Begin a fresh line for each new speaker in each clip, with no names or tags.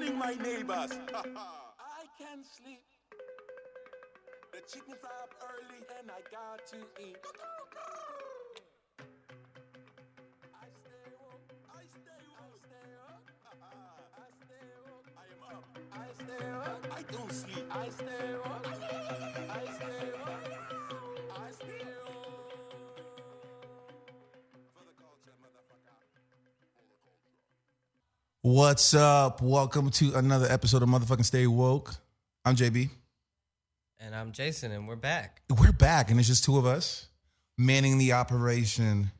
warning my neighbors. I can sleep. The chicken fry up early and I got to eat. I stay woke. I stay woke. I am up. I stay woke. I don't sleep. I stay woke. I stay woke. I stay woke. For the culture, motherfucker.
What's up? Welcome to another episode of Motherfucking Stay Woke. I'm JB.
And I'm Jason, and we're back.
We're back, and it's just two of us manning the operation.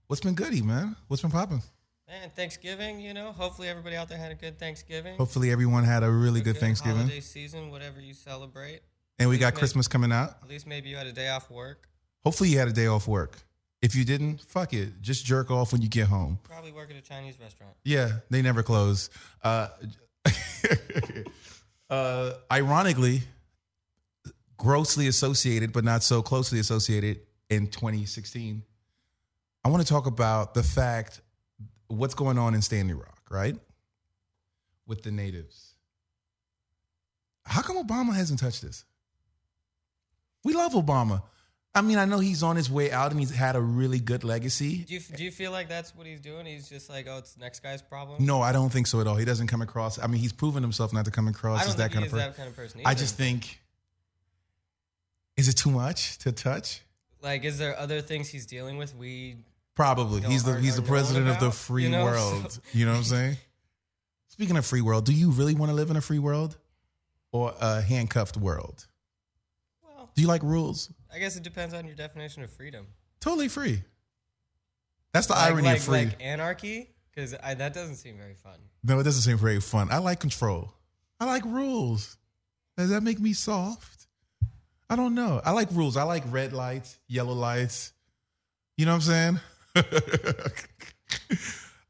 What's been goody, man? What's been popping?
Man, Thanksgiving, hopefully everybody out there had a good Thanksgiving.
Hopefully everyone had a really good Thanksgiving.
Holiday season, whatever you celebrate.
And we got Christmas coming out.
At least maybe you had a day off work.
Hopefully you had a day off work. If you didn't, fuck it. Just jerk off when you get home.
Probably work at a Chinese restaurant.
Yeah, they never close. Ironically, grossly associated, but not so closely associated in 2016. I want to talk about the fact, what's going on in Standing Rock, right? With the natives. How come Obama hasn't touched this? We love Obama. I mean, I know he's on his way out and he's had a really good legacy.
Do you feel like that's what he's doing? He's just like, oh, it's the next guy's problem?
No, I don't think so at all. He doesn't come across. I mean, he's proven himself not to come across as that kind of person.
I don't think he's that kind of person either.
I just think, is it too much to touch?
Like, is there other things he's dealing with?
Probably. He's the president of the free world. You know what I'm saying? Speaking of free world, do you really want to live in a free world or a handcuffed world?
Well,
do you like rules?
I guess it depends on your definition of freedom.
Totally free. That's the irony of free.
Like anarchy? Because that doesn't seem very fun.
No, it doesn't seem very fun. I like control. I like rules. Does that make me soft? I don't know. I like rules. I like red lights, yellow lights. You know what I'm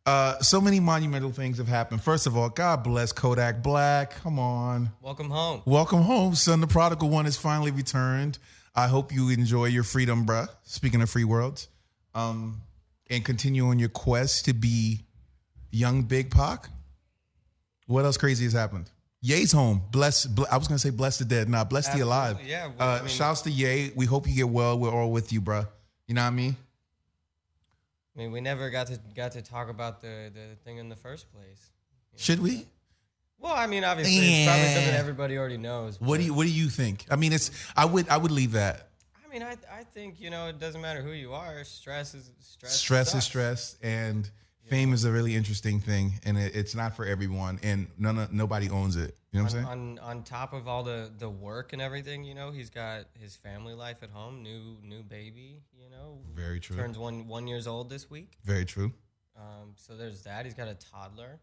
saying? So many monumental things have happened. First of all, God bless Kodak Black. Come on.
Welcome home.
Welcome home, son. The prodigal one has finally returned. I hope you enjoy your freedom, bruh. Speaking of free worlds. And continue on your quest to be young Big Pac. What else crazy has happened? Ye's home. I was going to say bless the dead. Nah, bless the alive.
Yeah. Well,
shouts to Ye. We hope you get well. We're all with you, bruh. You know what I mean?
I mean, we never got to talk about the thing in the first place.
Should we?
Well, I mean, obviously, it's probably something everybody already knows.
What do you think? I mean, I would leave that.
I mean, I think it doesn't matter who you are. Stress is stress.
Stress is stress, and fame is a really interesting thing, and it's not for everyone, and nobody owns it. You know what I'm saying?
On top of all the work and everything, he's got his family life at home, new baby.
Very true.
Turns 1 year old this week.
Very true.
So there's that. He's got a toddler.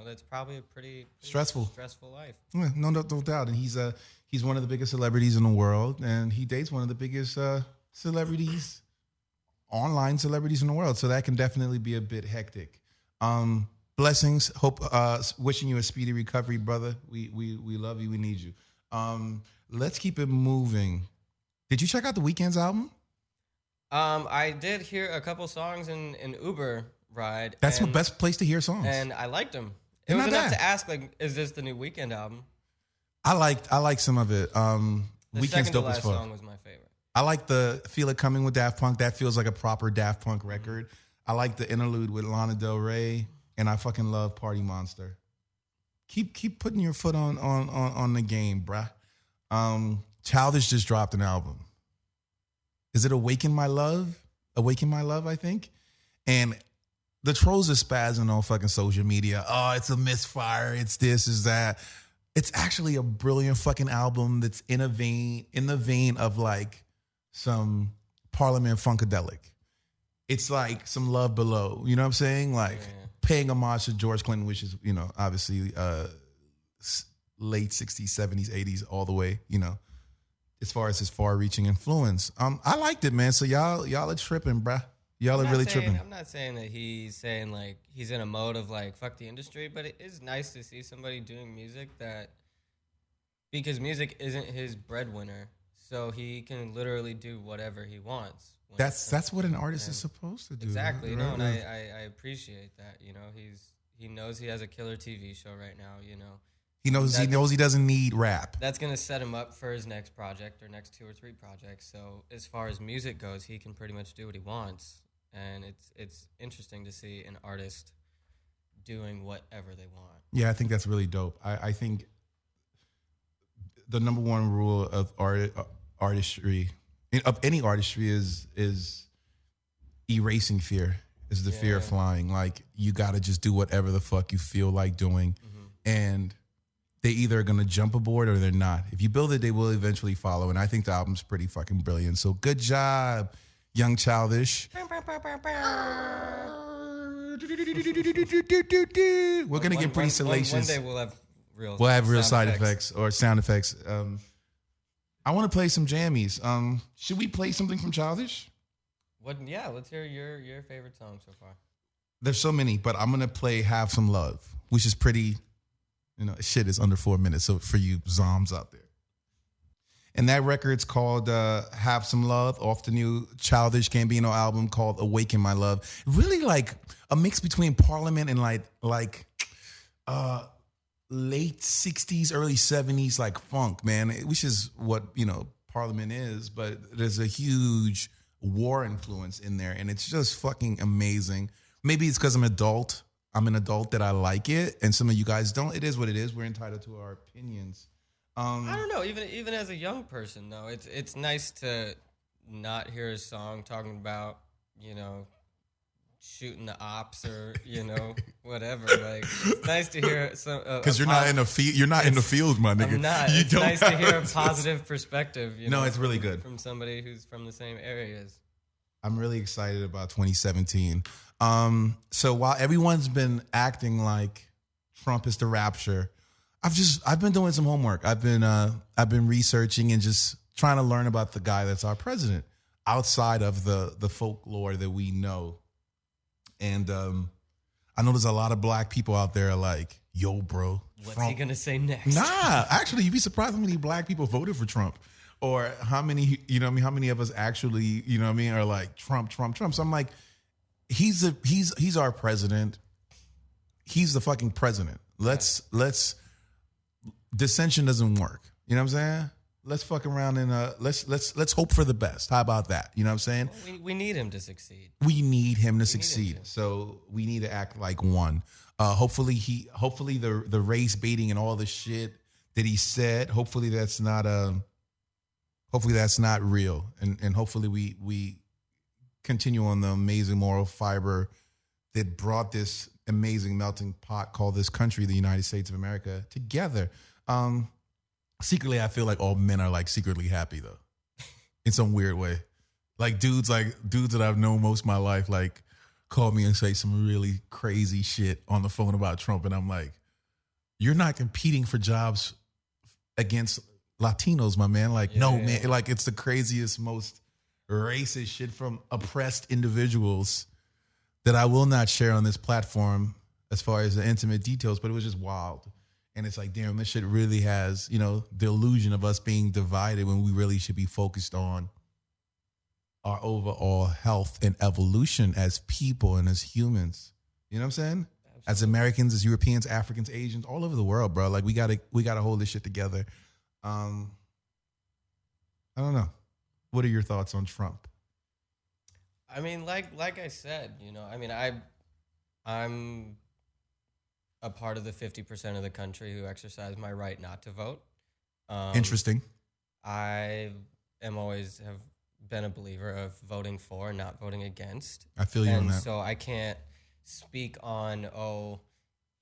That's probably a pretty
stressful
life.
Yeah, no doubt. And he's one of the biggest celebrities in the world, and he dates one of the biggest celebrities, online celebrities in the world. So that can definitely be a bit hectic. Blessings. Hope. Wishing you a speedy recovery, brother. We love you. We need you. Let's keep it moving. Did you check out the Weeknd's album?
I did hear a couple songs in Uber ride.
That's the best place to hear songs.
And I liked them. It was enough to ask, like, is this the new Weeknd album?
I liked some of it.
The
Weeknd's
second to
dope as
last
fuck.
song was my favorite.
I like the Feel It Coming with Daft Punk. That feels like a proper Daft Punk record. I like the interlude with Lana Del Rey, and I fucking love Party Monster. Keep putting your foot on the game, bruh. Childish just dropped an album. Is it Awaken My Love? Awaken My Love, I think. And the trolls are spazzing on fucking social media. Oh, it's a misfire. It's this, is that. It's actually a brilliant fucking album that's in the vein of like some Parliament Funkadelic. It's like some Love Below. You know what I'm saying? Like paying homage to George Clinton, which is, obviously late 60s, 70s, 80s, all the way, as far as his far-reaching influence. I liked it, man. So y'all are tripping, bruh. Y'all are really tripping.
I'm not saying that he's saying like he's in a mode of like fuck the industry, but it is nice to see somebody doing music because music isn't his breadwinner, so he can literally do whatever he wants.
That's what an artist is supposed to do.
Exactly.
Right?
No, and I appreciate that. He knows he has a killer TV show right now.
He knows he doesn't need rap.
That's gonna set him up for his next project or next 2 or 3 projects. So as far as music goes, he can pretty much do what he wants, and it's interesting to see an artist doing whatever they want.
Yeah, I think that's really dope. I think the number one rule of artistry, of any artistry, is erasing fear. Is the fear of flying. Like, you got to just do whatever the fuck you feel like doing, and they either are going to jump aboard or they're not. If you build it, they will eventually follow. And I think the album's pretty fucking brilliant. So good job, Young Childish. We're going to get pretty salacious.
One day we'll have
real side effects or sound effects. I want to play some jammies. Should we play something from Childish?
Let's hear your favorite song so far.
There's so many, but I'm going to play Have Some Love, which is pretty... shit is under 4 minutes. So for you zoms out there. And that record's called Have Some Love, off the new Childish Gambino album called Awaken My Love. Really like a mix between Parliament and like late 60s, early 70s, like funk, man, which is what, Parliament is. But there's a huge war influence in there. And it's just fucking amazing. Maybe it's because I'm an adult that I like it, and some of you guys don't. It is what it is. We're entitled to our opinions.
I don't know. Even as a young person, though, it's nice to not hear a song talking about shooting the ops or whatever. Like, it's nice to hear some
because you're not in the field. You're not in the field, my nigga.
I'm not. It's nice to hear a positive perspective.
No, it's really good
from somebody who's from the same areas.
I'm really excited about 2017. So while everyone's been acting like Trump is the rapture, I've been doing some homework. I've been researching and just trying to learn about the guy that's our president outside of the folklore that we know. And I know there's a lot of black people out there like, yo, bro.
What's he gonna say next?
Nah, actually, you'd be surprised how many black people voted for Trump. Or how many, how many of us actually, are like Trump. So I'm like, he's our president. He's the fucking president. Let's dissension doesn't work. You know what I'm saying? Let's fuck around and let's hope for the best. How about that? You know what I'm saying?
Well, we need him to succeed.
We need him to succeed. So we need to act like one. Hopefully the race baiting and all the shit that he said, hopefully that's not real. And hopefully we continue on the amazing moral fiber that brought this amazing melting pot called this country, the United States of America, together. Secretly, I feel like all men are like secretly happy though, in some weird way. Like dudes that I've known most of my life, like call me and say some really crazy shit on the phone about Trump. And I'm like, you're not competing for jobs against Latinos, my man. Like, man, like it's the craziest, most racist shit from oppressed individuals that I will not share on this platform as far as the intimate details, but it was just wild. And it's like, damn, this shit really has, the illusion of us being divided when we really should be focused on our overall health and evolution as people and as humans. You know what I'm saying? Absolutely. As Americans, as Europeans, Africans, Asians, all over the world, bro. Like we gotta hold this shit together. I don't know. What are your thoughts on Trump?
I mean, like I said, I'm a part of the 50% of the country who exercise my right not to vote.
Interesting.
I have been a believer of voting for and not voting against.
I feel you on that.
And so I can't speak on,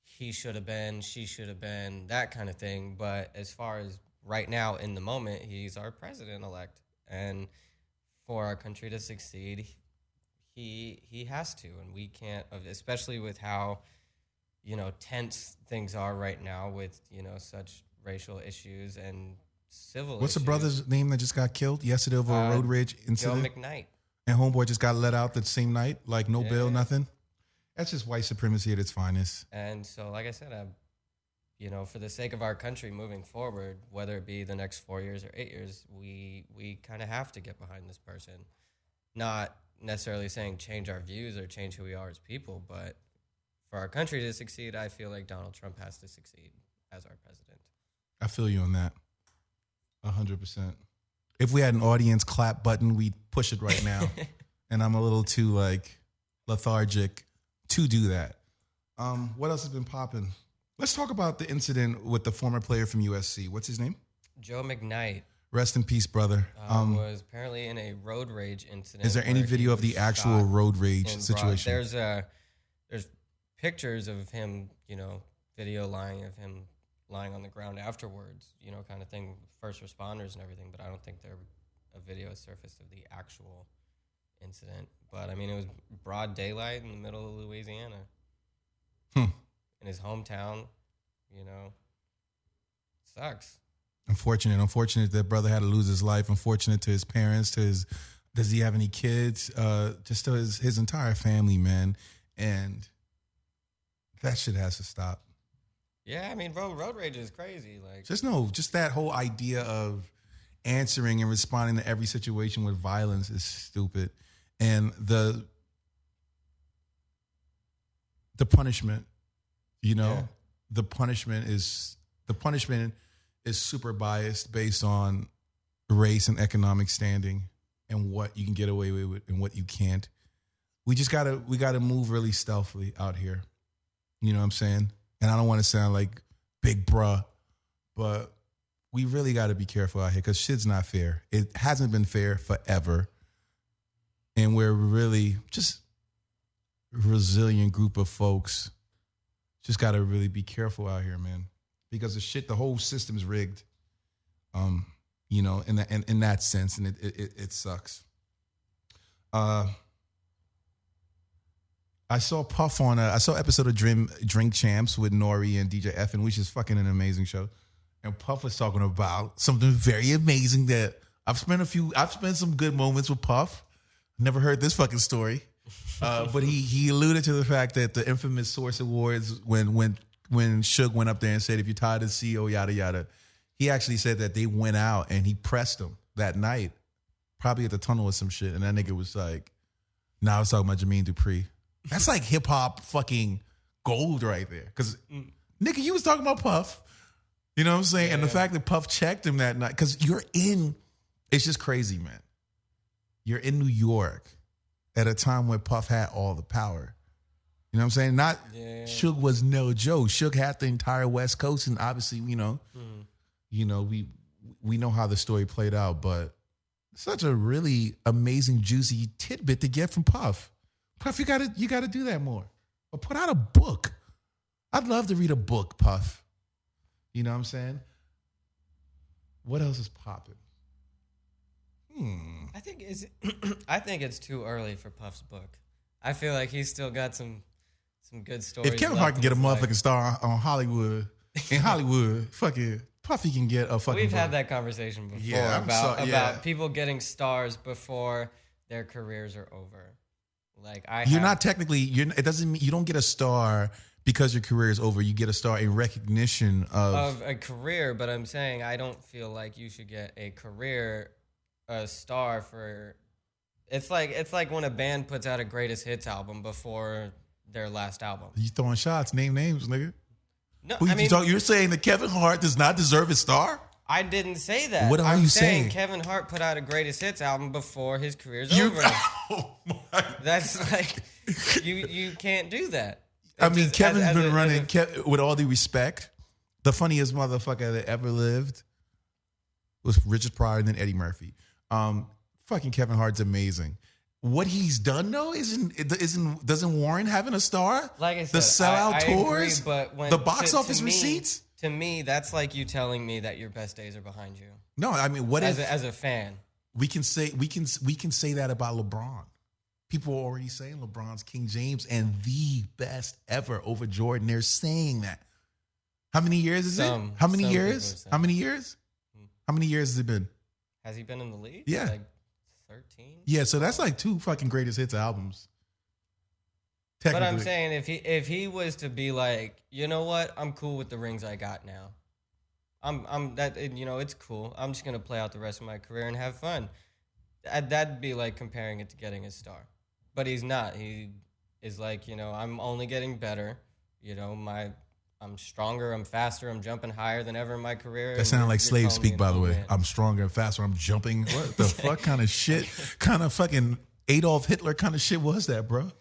he should have been, she should have been, that kind of thing. But as far as right now, in the moment, he's our president-elect. And for our country to succeed, he has to. And we can't, especially with how tense things are right now with, such racial issues and civil
What's
issues.
the brother's name that just got killed yesterday over a road rage incident?
Joe McKnight.
And homeboy just got let out that same night, like no bail, nothing. That's just white supremacy at its finest.
And so, like I said, for the sake of our country moving forward, whether it be the next 4 years or 8 years, we kind of have to get behind this person. Not necessarily saying change our views or change who we are as people, but for our country to succeed, I feel like Donald Trump has to succeed as our president.
I feel you on that. 100%. If we had an audience clap button, we'd push it right now. And I'm a little too like lethargic to do that. What else has been popping? Let's talk about the incident with the former player from USC. What's his name?
Joe McKnight.
Rest in peace, brother.
Was apparently in a road rage incident.
Is there any video of the actual road rage situation?
There's pictures of him, video lying on the ground afterwards, kind of thing, first responders and everything. But I don't think a video has surfaced of the actual incident. But I mean, it was broad daylight in the middle of Louisiana, in his hometown. Sucks. Unfortunate that brother had to lose his life. Unfortunate to his parents, does he have any kids? Just to his entire family, man. And that shit has to stop. Yeah, I mean, road rage is crazy. Like, just that whole idea of answering and responding to every situation with violence is stupid. And the punishment, the punishment is super biased based on race and economic standing and what you can get away with and what you can't. We gotta move really stealthily out here. You know what I'm saying? And I don't want to sound like big bruh, but we really got to be careful out here because shit's not fair. It hasn't been fair forever. And we're really just a resilient group of folks. Just got to really be careful out here, man. Because the whole system is rigged, in that sense, and it sucks. I saw Puff I saw an episode of Drink Champs with Nori and DJ Effin, which is fucking an amazing show. And Puff was talking about something very amazing that I've spent some good moments with Puff. Never heard this fucking story. But he alluded to the fact that the infamous Source Awards, when Suge went up there and said, if you're tired of CEO, yada, yada, he actually said that they went out and he pressed him that night, probably at the tunnel or some shit. And that nigga was like, I was talking about Jermaine Dupri. That's like hip hop fucking gold right there. Because, nigga, you was talking about Puff. You know what I'm saying? Yeah. And the fact that Puff checked him that night, because it's just crazy, man. You're in New York at a time when Puff had all the power. You know what I'm saying? Suge was no joke. Suge had the entire West Coast, and obviously, we know how the story played out, but such a really amazing, juicy tidbit to get from Puff. Puff, you gotta do that more. Or put out a book. I'd love to read a book, Puff. You know what I'm saying? What else is popping? I think it's too early for Puff's book. I feel like he's still got some good stories. If Kevin Hart can get a motherfucking star on Hollywood, in Hollywood, fucking Puffy can get a fucking. We've had that conversation before about people getting stars before their careers are over. Like it doesn't mean you don't get a star because your career is over. You get a star in recognition of a career. But I'm saying I don't feel like you should get a star for. It's like when a band puts out a greatest hits album before their last album. You throwing shots? Name names, nigga. No, you're saying that Kevin Hart does not deserve a star? I didn't say that. What are you saying? Kevin Hart put out a greatest hits album before his career's over. Oh my! That's like you can't do that. I mean, Kevin's been running. With all due respect, the funniest motherfucker that ever lived was Richard Pryor and then Eddie Murphy. Fucking Kevin Hart's amazing. What he's done though doesn't warrant having a star. Like I said, the sellout tours, agree, but the box office receipts. To me, that's like you telling me that your best days are behind you. No, I mean, as a fan, we can say that about LeBron. People are already saying LeBron's King James and the best ever over Jordan. They're saying that. How many years is it? How many years? How many years? How many years has it been? Has he been in the league? Yeah. Like 13? Yeah, so that's like 2 fucking greatest hits albums. But I'm saying if he was to be like, you know what, I'm cool with the rings I got now. I'm that it's cool. I'm just gonna play out the rest of my career and have fun. That'd be like comparing it to getting a star. But he's not. He is like, I'm only getting better. I'm stronger, I'm faster, I'm jumping higher than ever in my career.
That sounded like slave speak, by the way.
Man.
I'm stronger and faster. I'm jumping. What the fuck kind of shit? Kind of fucking Adolf Hitler kind of shit was that, bro?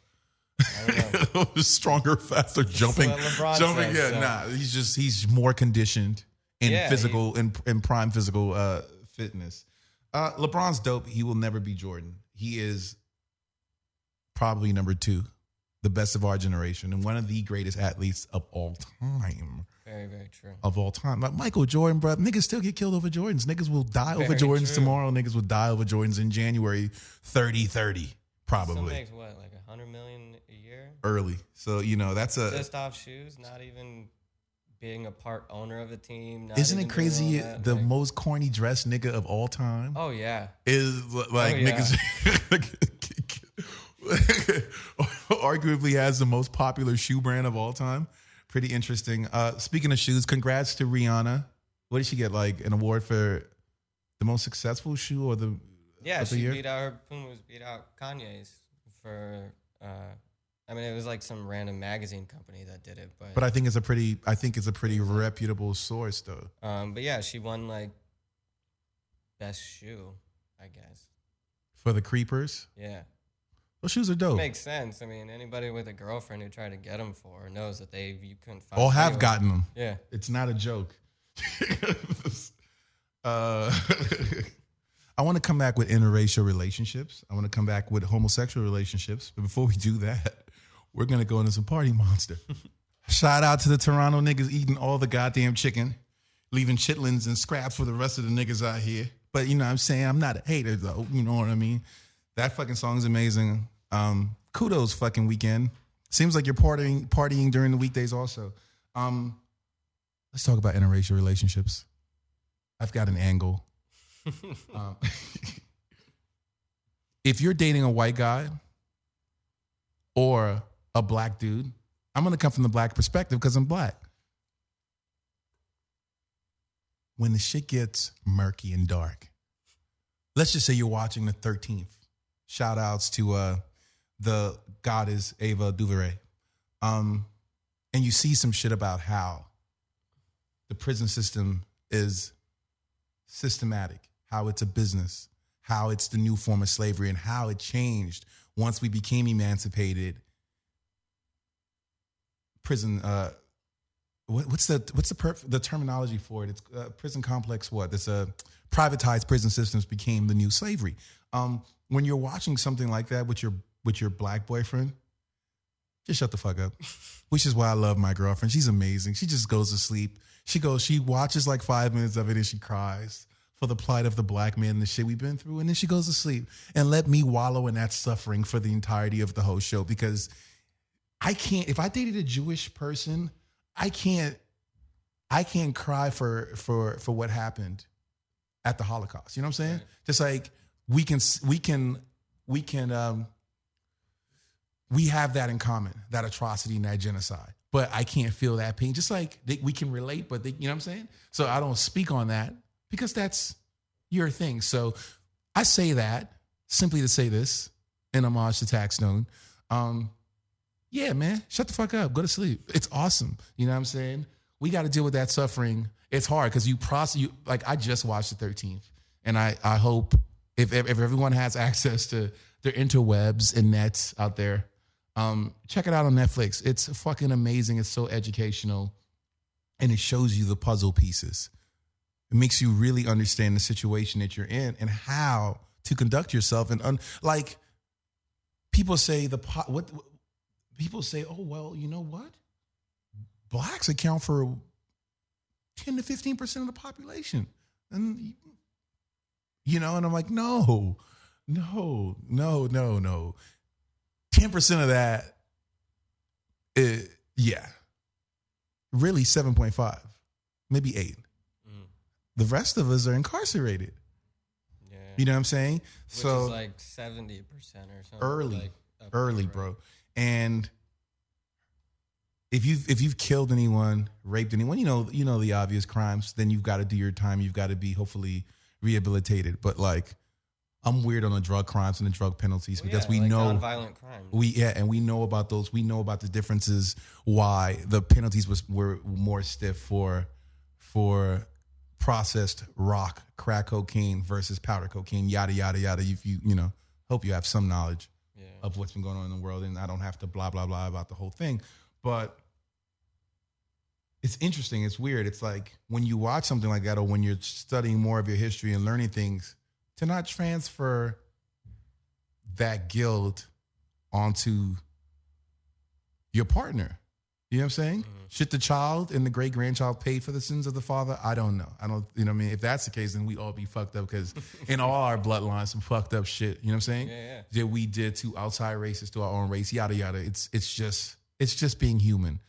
I don't know.
Stronger, faster, jumping.
That's what LeBron
Jumping.
says,
Yeah,
so.
nah. He's more conditioned in
Yeah,
physical, in prime physical fitness. LeBron's dope. He will never be Jordan. He is probably number 2. The best of our generation and one of the greatest athletes of all time.
Very, very true.
Of all time. Like Michael Jordan, bro. Niggas still get killed over Jordans. Niggas will die over
Very
Jordans
true.
tomorrow. Niggas will die over Jordans in January 30, probably.
Still makes what, like $100 million a year?
Early. So, that's a...
Just off shoes, not even being a part owner of a team.
Isn't it
even doing
crazy?
all that,
The
like-
most corny dressed nigga of all time
Oh, yeah.
is like
yeah.
niggas... arguably has the most popular shoe brand of all time. Pretty interesting. Speaking of shoes, congrats to Rihanna. What did she get? Like an award for the most successful shoe or the
Yeah,
of the
she
year?
beat out her Pumas, beat out Kanye's for. It was like some random magazine company that did it, but
But I think it's a pretty reputable source though.
but yeah, she won like best shoe, I guess.
For the Creepers,
Yeah,
those shoes are dope.
makes sense. I mean, anybody with a girlfriend who tried to get them for her knows that you couldn't find.
All have
anywhere.
gotten them.
Yeah,
It's not a joke. I want to come back with interracial relationships. I want to come back with homosexual relationships. But before we do that, we're going to go into some Party Monster. Shout out to the Toronto niggas eating all the goddamn chicken, leaving chitlins and scraps for the rest of the niggas out here. But you know what I'm saying? I'm not a hater though. You know what I mean? That fucking song's amazing. Kudos fucking weekend. Seems like you're partying during the weekdays also. Let's talk about interracial relationships. I've got an angle. If you're dating a white guy or a black dude, I'm going to come from the black perspective because I'm black. When the shit gets murky and dark, let's just say you're watching the 13th. Shout outs to the goddess Ava DuVernay. And you see some shit about how the prison system is systematic, how it's a business, how it's the new form of slavery, and how it changed once we became emancipated. Prison, what's the terminology for it? It's prison complex. What? It's a privatized prison systems became the new slavery. When you're watching something like that with your black boyfriend, just shut the fuck up. Which is why I love my girlfriend. She's amazing. She just goes to sleep. She watches like 5 minutes of it and she cries for the plight of the black man and the shit we've been through. And then she goes to sleep and let me wallow in that suffering for the entirety of the whole show, because I can't, if I dated a Jewish person, I can't cry for what happened at the Holocaust. You know what I'm saying?
Right.
Just like we have that in common, that atrocity and that genocide. But I can't feel that pain. Just like we can relate, but you know what I'm saying? So I don't speak on that because that's your thing. So I say that simply to say this in homage to Taxstone. Yeah, man, shut the fuck up. Go to sleep. It's awesome. You know what I'm saying? We got to deal with that suffering. It's hard because like I just watched the 13th, and I hope if everyone has access to their interwebs and nets out there, check it out on Netflix. It's fucking amazing. It's so educational, and it shows you the puzzle pieces. It makes you really understand the situation that you're in and how to conduct yourself. And like people say, people say, oh well, you know what? Blacks account for 10 to 15% of the population, and you know, and I'm like, no. 10% of that, yeah. Really 7.5, maybe 8. The rest of us are incarcerated.
yeah.
You know what I'm saying?
Which is like 70% or something.
early,
like, up there, right?
bro. And if you've killed anyone, raped anyone, you know the obvious crimes, then you've got to do your time. You've got to be hopefully rehabilitated. But like I'm weird on the drug crimes and the drug penalties because we
like
know
nonviolent crime.
and we know about those. We know about the differences why the penalties were more stiff for processed rock, crack cocaine versus powder cocaine, yada yada yada. If you hope you have some knowledge of what's been going on in the world, and I don't have to blah blah blah about the whole thing, but it's interesting. It's weird. It's like when you watch something like that, or when you're studying more of your history and learning things, to not transfer that guilt onto your partner. You know what I'm saying? Mm-hmm. Should the child and the great-grandchild pay for the sins of the father? I don't know. You know what I mean? If that's the case, then we all be fucked up because in all our bloodlines, some fucked up shit, you know what I'm saying?
Yeah.
That we did to outside races, to our own race, yada, yada. It's just being human.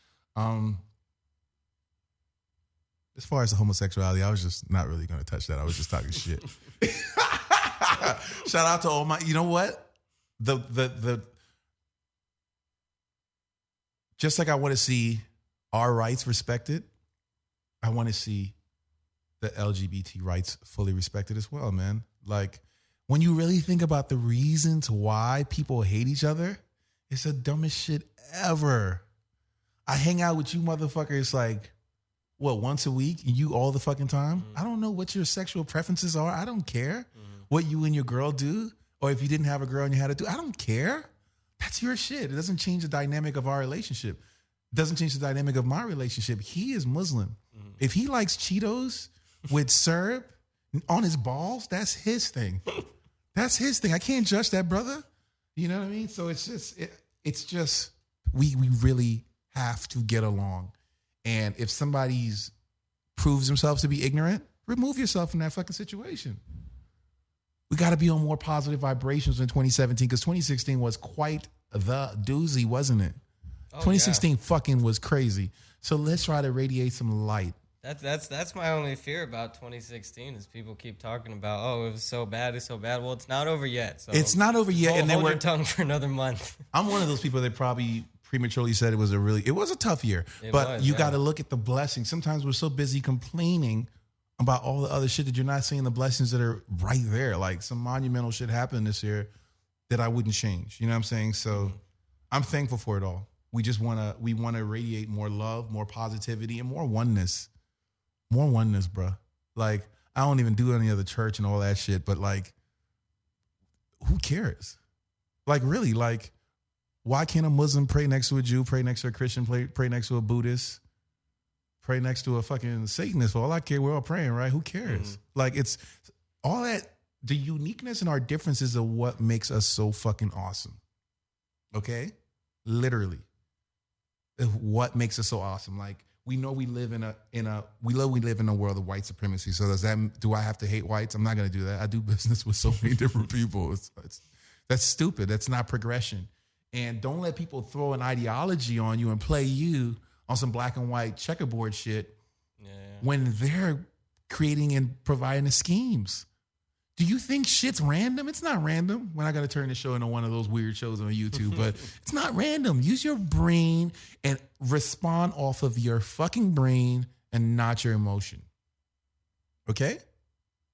As far as the homosexuality, I was just not really going to touch that. I was just talking shit. Shout out to all my, you know what? The just like I want to see our rights respected, I want to see the LGBT rights fully respected as well, man. Like, when you really think about the reasons why people hate each other, it's the dumbest shit ever. I hang out with you motherfuckers like, what, once a week? And you all the fucking time? Mm-hmm. I don't know what your sexual preferences are. I don't care what you and your girl do. Or if you didn't have a girl and you had to do, I don't care. That's your shit. It doesn't change the dynamic of our relationship. It doesn't change the dynamic of my relationship. He is Muslim. Mm-hmm. If he likes Cheetos with syrup on his balls, that's his thing. That's his thing. I can't judge that, brother. You know what I mean? So it's just we really have to get along. And if somebody's proves themselves to be ignorant, remove yourself from that fucking situation. We got to be on more positive vibrations in 2017 because 2016 was quite the doozy, wasn't it? Oh, 2016 fucking was crazy. So let's try to radiate some light.
That's my only fear about 2016 is people keep talking about, oh, it was so bad, it's so bad. Well, it's not over yet. So
it's not over yet.
And then hold your tongue for another month.
I'm one of those people that probably prematurely said it was a tough year. But you got to look at the blessings. Sometimes we're so busy complaining about all the other shit that you're not seeing the blessings that are right there. Like some monumental shit happened this year that I wouldn't change. You know what I'm saying? So I'm thankful for it all. We want to radiate more love, more positivity, and more oneness. More oneness, bro. Like, I don't even do any other church and all that shit, but like, who cares? Like, really, like, why can't a Muslim pray next to a Jew, pray next to a Christian, pray next to a Buddhist, pray next to a fucking Satanist? For all I care, we're all praying, right? Who cares? Mm-hmm. Like, it's all that, the uniqueness and our differences are what makes us so fucking awesome. Okay? Literally. What makes us so awesome? Like, we know we live in a world of white supremacy. So do I have to hate whites? I'm not going to do that. I do business with so many different people. That's stupid. That's not progression. And don't let people throw an ideology on you and play you on some black and white checkerboard shit when they're creating and providing the schemes. Do you think shit's random? It's not random. When I got to turn the show into one of those weird shows on YouTube, but it's not random. Use your brain and respond off of your fucking brain and not your emotion. Okay?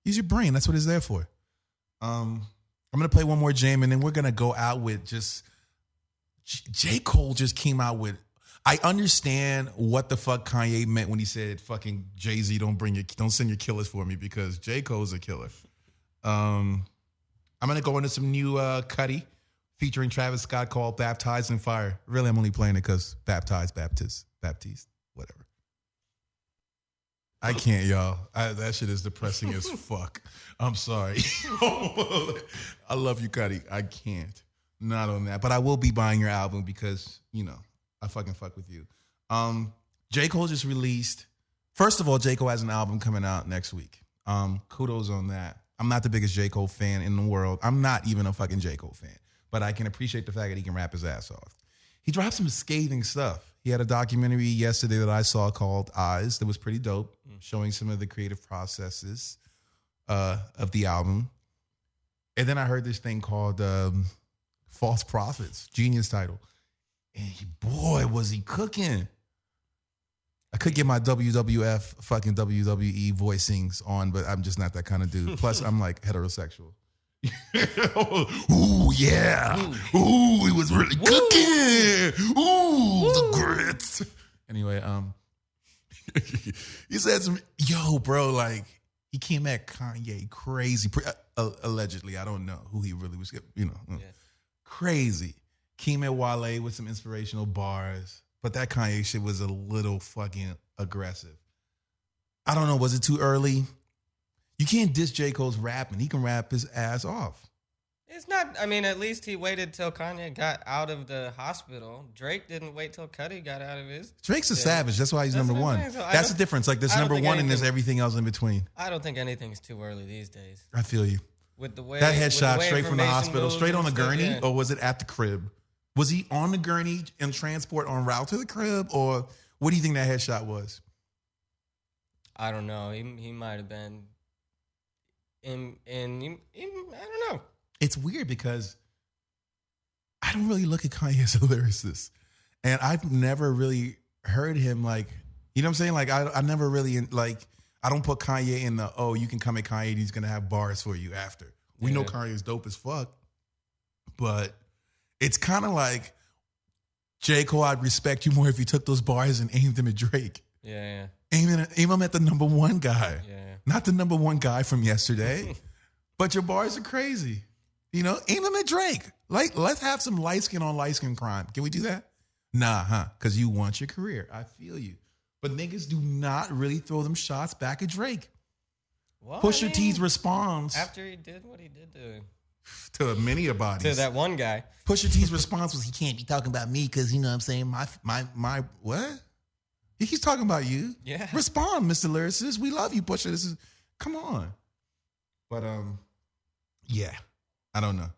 Use your brain. That's what it's there for. I'm going to play one more jam, and then we're going to go out with just... J. Cole just came out with... I understand what the fuck Kanye meant when he said, fucking Jay-Z, don't send your killers for me, because J. Cole's a killer. I'm going to go into some new Cudi featuring Travis Scott called Baptized in Fire. Really, I'm only playing it because Baptized, Baptiste, whatever. I can't, y'all. That shit is depressing as fuck. I'm sorry. I love you, Cudi. I can't. Not on that. But I will be buying your album because, I fucking fuck with you. J. Cole just released... First of all, J. Cole has an album coming out next week. Kudos on that. I'm not the biggest J. Cole fan in the world. I'm not even a fucking J. Cole fan. But I can appreciate the fact that he can rap his ass off. He dropped some scathing stuff. He had a documentary yesterday that I saw called Eyes that was pretty dope, showing some of the creative processes of the album. And then I heard this thing called False Prophets, genius title. And boy, was he cooking. I could get my WWF fucking WWE voicings on, but I'm just not that kind of dude. Plus, I'm like heterosexual. Ooh, yeah. Ooh, it was really cooking. Ooh, the grits. Anyway, he said some, yo, bro, like, he came at Kanye crazy. Allegedly, I don't know who he really was, crazy. Came at Wale with some inspirational bars, but that Kanye shit was a little fucking aggressive. I don't know, was it too early? You can't diss J. Cole's rapping. He can rap his ass off.
It's not, I mean, at least he waited till Kanye got out of the hospital. Drake didn't wait till Cudi got out of his.
Drake's a savage. That's why he's number one. So that's the difference. Like, there's number one and there's everything else in between.
I don't think anything's too early these days.
I feel you.
With the way
that headshot straight from the hospital, straight on the gurney,
yeah.
Or was it at the crib? Was he on the gurney in transport en route to the crib, or what do you think that headshot was?
I don't know. He might have been in I don't know.
It's weird because I don't really look at Kanye as a lyricist, and I've never really heard him like, you know what I'm saying? Like I never really like. I don't put Kanye in the, you can come at Kanye and he's going to have bars for you after. We know Kanye's dope as fuck, but it's kind of like, J. Cole, I'd respect you more if you took those bars and aimed them at Drake.
Yeah.
Aim them at the number one guy.
Yeah.
Not the number one guy from yesterday, but your bars are crazy. You know, aim them at Drake. Like, let's have some light skin on light skin crime. Can we do that? Nah, because you want your career. I feel you. But niggas do not really throw them shots back at Drake.
Well,
Pusha T's response
after he did what he did
to many of bodies.
To that one guy.
Pusha T's response was, he can't be talking about me because, you know what I'm saying, my what? He's talking about you.
Yeah.
Respond, Mr. Lyricist. We love you, Pusha. This is, come on. But yeah, I don't know.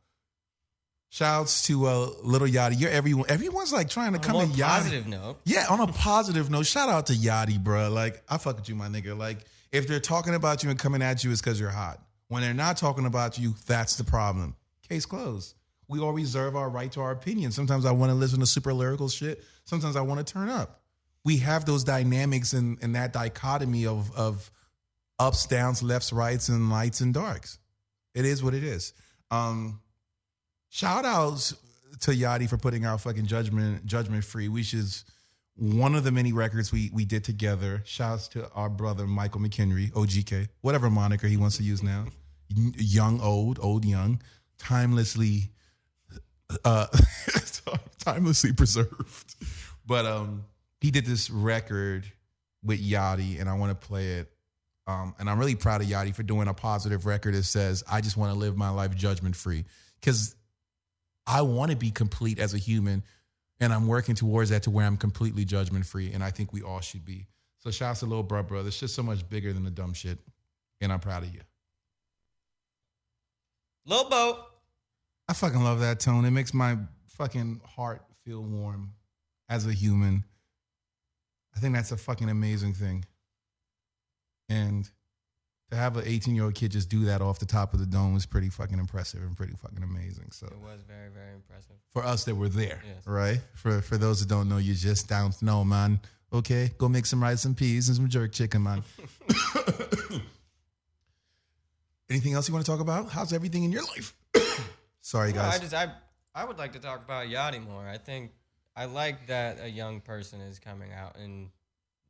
Shouts to Little Yachty. You're everyone. Everyone's like trying to come at Yachty.
Positive note.
Yeah, on a positive note. Shout out to Yachty, bro. Like, I fuck with you, my nigga. Like, if they're talking about you and coming at you, it's because you're hot. When they're not talking about you, that's the problem. Case closed. We all reserve our right to our opinion. Sometimes I want to listen to super lyrical shit. Sometimes I want to turn up. We have those dynamics and that dichotomy of ups, downs, lefts, rights, and lights and darks. It is what it is. Shout outs to Yachty for putting out fucking Judgment Free, which is one of the many records we did together. Shouts to our brother Michael McHenry, OGK, whatever moniker he wants to use now. Young, old, young, timelessly preserved. But he did this record with Yachty, and I want to play it. And I'm really proud of Yachty for doing a positive record that says, I just want to live my life judgment free. Because I want to be complete as a human, and I'm working towards that to where I'm completely judgment free, and I think we all should be. So shouts to Lil Bruh, brother. It's just so much bigger than the dumb shit, and I'm proud of you.
Lil Bo.
I fucking love that tone. It makes my fucking heart feel warm as a human. I think that's a fucking amazing thing. And to have an 18-year-old kid just do that off the top of the dome is pretty fucking impressive and pretty fucking amazing. So
it was very, very impressive.
For us that were there,
yes.
Right? For those that don't know, you just don't know, man. Okay, go make some rice and peas and some jerk chicken, man. Anything else you want to talk about? How's everything in your life? Sorry, guys.
I would like to talk about Yachty more. I think I like that a young person is coming out and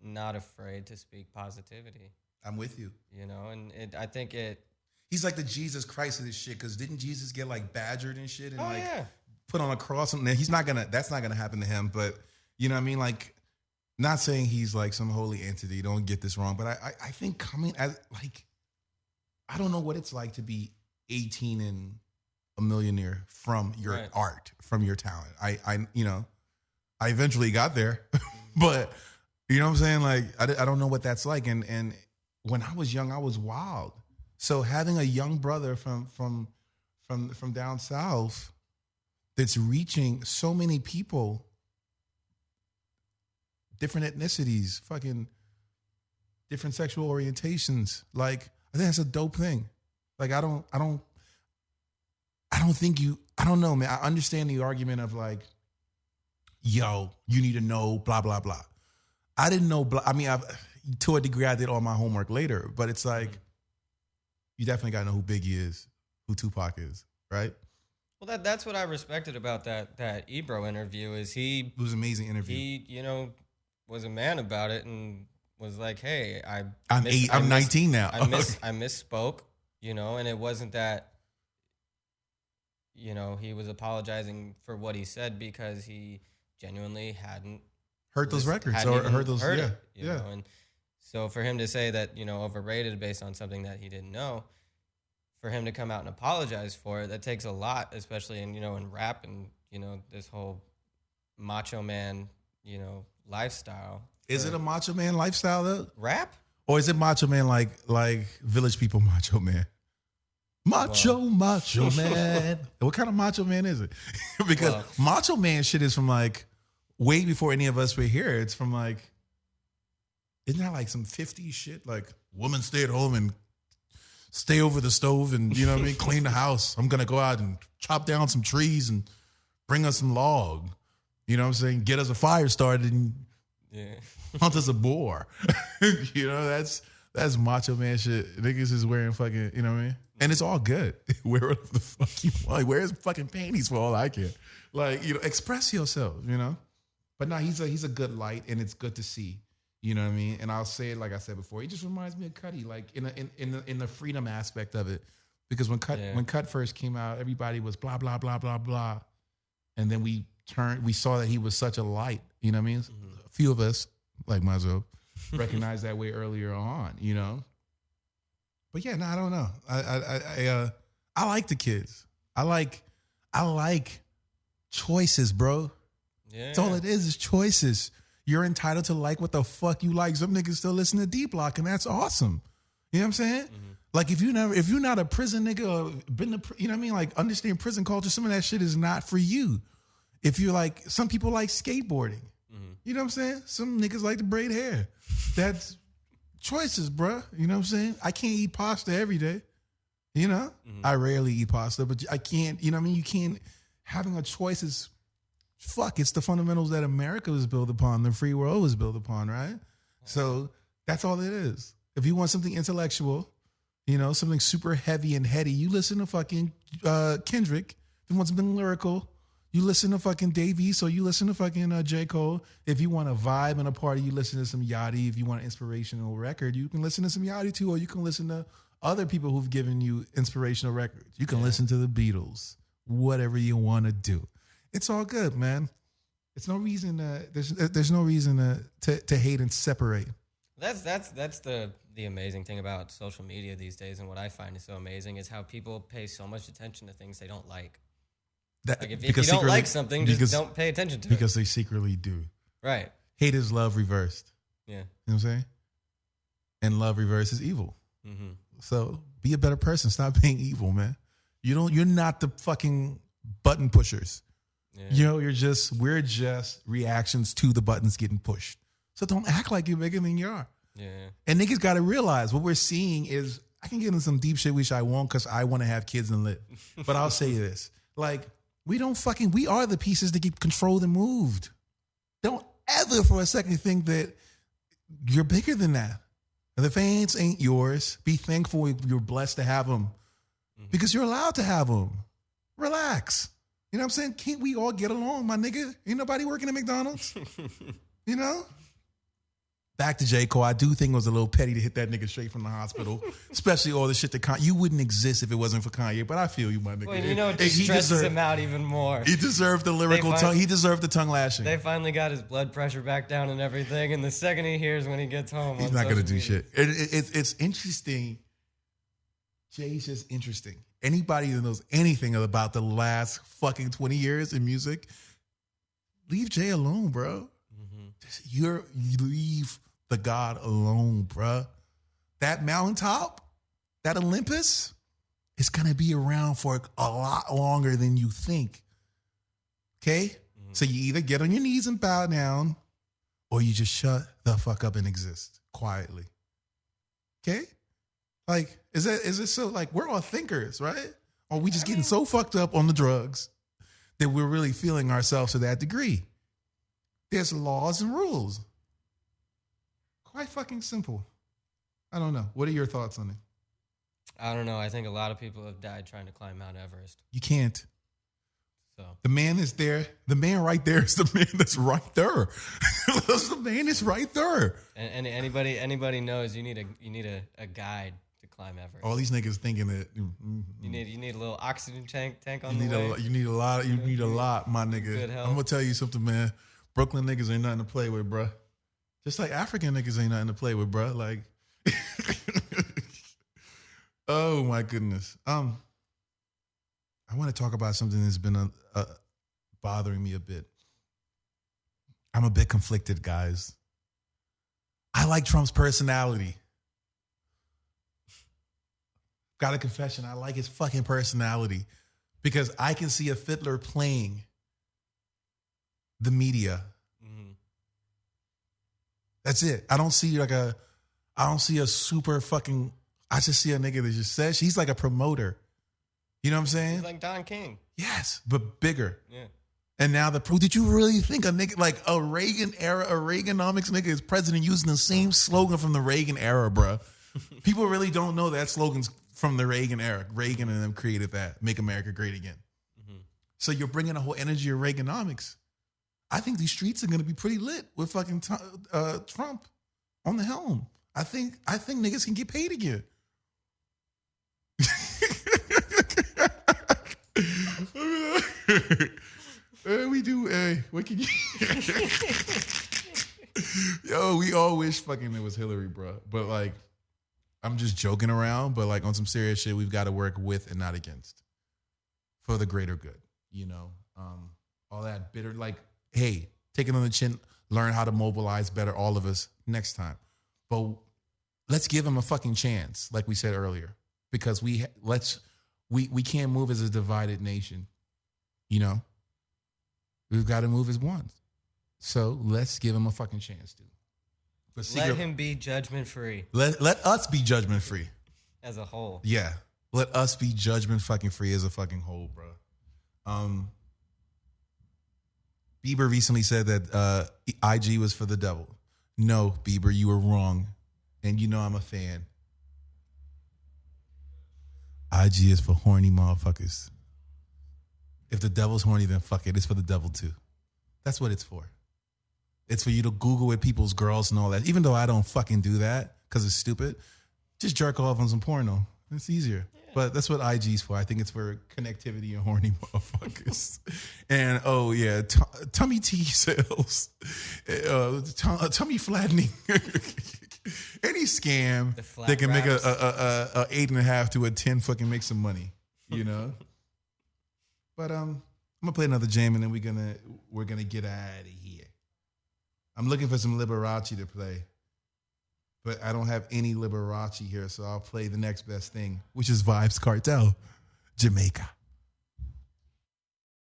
not afraid to speak positivity.
I'm with you.
You know, and I think it.
He's like the Jesus Christ of this shit, because didn't Jesus get like badgered and shit and
yeah.
put on a cross? And that's not gonna happen to him. But you know what I mean? Like, not saying he's like some holy entity. Don't get this wrong. But I think coming as like, I don't know what it's like to be 18 and a millionaire from your art, from your talent. I eventually got there, but you know what I'm saying? Like, I don't know what that's like. And when I was young, I was wild. So having a young brother from down south that's reaching so many people, different ethnicities, fucking different sexual orientations, like, I think that's a dope thing. Like, I don't know, man. I understand the argument of like, yo, you need to know blah, blah, blah. I didn't know. To a degree, I did all my homework later, but it's like, you definitely got to know who Biggie is. who Tupac is, right?
Well, that's what I respected about that Ebro interview is
It was an amazing interview.
he was a man about it and was like, hey,
I'm 19 now.
I misspoke, and it wasn't that, he was apologizing for what he said because he genuinely hadn't
heard those records
hadn't
or
even
heard those.
heard
Yeah,
it,
yeah.
and so for him to say that, overrated based on something that he didn't know, for him to come out and apologize for it, that takes a lot, especially in, in rap and, this whole macho man, lifestyle.
Is it a macho man lifestyle though?
Rap?
Or is it macho man like Village People macho man? Macho man. What kind of macho man is it? Because macho man shit is from like way before any of us were here. It's from like, isn't that like some 50s shit? Like, woman stay at home and stay over the stove and, you know what I mean, clean the house. I'm going to go out and chop down some trees and bring us some log. You know what I'm saying? Get us a fire started and hunt us a boar. That's macho man shit. Niggas is wearing fucking, you know what I mean? And it's all good. Wear whatever the fuck you want. Wear his fucking panties for all I care. Like, express yourself, But no, he's a good light and it's good to see. You know what I mean? And I'll say it like I said before. He just reminds me of Cudi, like in the freedom aspect of it. Because when Cut first came out, everybody was blah blah blah blah blah, and then we saw that he was such a light. You know what I mean? Mm-hmm. A few of us, like myself, recognized that way earlier on. But yeah, no, I don't know. I like the kids. I like choices, bro. Yeah. That's all it is choices. You're entitled to like what the fuck you like. Some niggas still listen to D Block, and that's awesome. You know what I'm saying? Mm-hmm. Like if you're not a prison nigga or been to, you know what I mean? Like understand prison culture, some of that shit is not for you. If you're like, some people like skateboarding. Mm-hmm. You know what I'm saying? Some niggas like to braid hair. That's choices, bruh. You know what I'm saying? I can't eat pasta every day. Mm-hmm. I rarely eat pasta, but I can't, you know what I mean? You can't, having a choice is, fuck, it's the fundamentals that America was built upon, the free world was built upon, right? So that's all it is. If you want something intellectual, something super heavy and heady, you listen to fucking Kendrick. If you want something lyrical, you listen to fucking Dave East or you listen to fucking J. Cole. If you want a vibe and a party, you listen to some Yachty. If you want an inspirational record, you can listen to some Yachty too, or you can listen to other people who've given you inspirational records. You can listen to the Beatles, whatever you want to do. It's all good, man. It's no reason there's no reason to hate and separate.
That's the amazing thing about social media these days, and what I find is so amazing is how people pay so much attention to things they don't like. If you don't like something, just don't pay attention to it.
Because they secretly do.
Right.
Hate is love reversed.
Yeah.
You know what I'm saying? And love reversed is evil. Mm-hmm. So be a better person. Stop being evil, man. You're not the fucking button pushers. Yeah. We're just reactions to the buttons getting pushed. So don't act like you're bigger than you are.
Yeah.
And niggas got to realize what we're seeing is, I can get into some deep shit, which I won't because I want to have kids and live. But I'll say this. Like, we are the pieces that get controlled and moved. Don't ever for a second think that you're bigger than that. The fans ain't yours. Be thankful you're blessed to have them because you're allowed to have them. Relax. You know what I'm saying? Can't we all get along, my nigga? Ain't nobody working at McDonald's. Back to J. Cole. I do think it was a little petty to hit that nigga straight from the hospital, especially all the shit that you wouldn't exist if it wasn't for Kanye. But I feel you, my nigga.
Well, it just stresses him out even more.
He deserved the lyrical tongue. He deserved the tongue lashing.
They finally got his blood pressure back down and everything. And the second he hears when he gets home,
he's not gonna do shit. It's interesting. Jay's just interesting. Anybody that knows anything about the last fucking 20 years in music, leave Jay alone, bro. Mm-hmm. You leave the God alone, bro. That mountaintop, that Olympus, is going to be around for a lot longer than you think. Okay? Mm-hmm. So you either get on your knees and bow down, or you just shut the fuck up and exist quietly. Okay? Like, is it so, like, we're all thinkers, right? Or we just getting so fucked up on the drugs that we're really feeling ourselves to that degree? There's laws and rules. Quite fucking simple. I don't know. What are your thoughts on it?
I don't know. I think a lot of people have died trying to climb Mount Everest.
You can't.
So
The man is there. The man right there is the man that's right there. The man is right there.
and anybody knows you need a guide to climb Everest.
All these niggas thinking that
You need a little oxygen tank on
you
the way.
you need a lot. You need a lot, my nigga.
Good health.
I'm gonna tell you something, man. Brooklyn niggas ain't nothing to play with, bruh. Just like African niggas ain't nothing to play with, bruh. Like, oh my goodness. I want to talk about something that's been bothering me a bit. I'm a bit conflicted, guys. I like Trump's personality. Got a confession. I like his fucking personality because I can see a fiddler playing the media.
Mhm.
That's it. I don't see a super fucking, I just see a nigga that just says, he's like a promoter. You know what I'm saying?
He's like Don King.
Yes, but bigger.
Yeah.
And now did you really think a nigga like a Reagan era, a Reaganomics nigga is president using the same slogan from the Reagan era, bruh? People really don't know that slogan's from the Reagan era. Reagan and them created that, make America great again.
Mm-hmm.
So you're bringing a whole energy of Reaganomics. I think these streets are going to be pretty lit with fucking Trump on the helm. I think niggas can get paid again. We do. What can you? Yo, we all wish fucking it was Hillary, bro. But like, I'm just joking around. But like on some serious shit, we've got to work with and not against for the greater good. You know, all that bitter. Like, hey, take it on the chin. Learn how to mobilize better. All of us next time. But let's give him a fucking chance, like we said earlier, because we can't move as a divided nation. You know, we've got to move as one. So let's give him a fucking chance, dude.
Let him be judgment free.
Let us be judgment free
as a whole.
Yeah, let us be judgment fucking free as a fucking whole, bro. Bieber recently said that IG was for the devil. No, Bieber, you were wrong, and you know I'm a fan. IG is for horny motherfuckers. If the devil's horny, then fuck it. It's for the devil too. That's what it's for. It's for you to Google with people's girls and all that. Even though I don't fucking do that because it's stupid. Just jerk off on some porno. It's easier. Yeah. But that's what IG's for. I think it's for connectivity and horny motherfuckers. And oh yeah, tummy tea sales, tummy flattening. Any scam that can make a 8.5 to a 10 fucking make some money. You know. But I'm gonna play another jam and then we're gonna get out of here. I'm looking for some Liberace to play, but I don't have any Liberace here, so I'll play the next best thing, which is Vibes Cartel, Jamaica.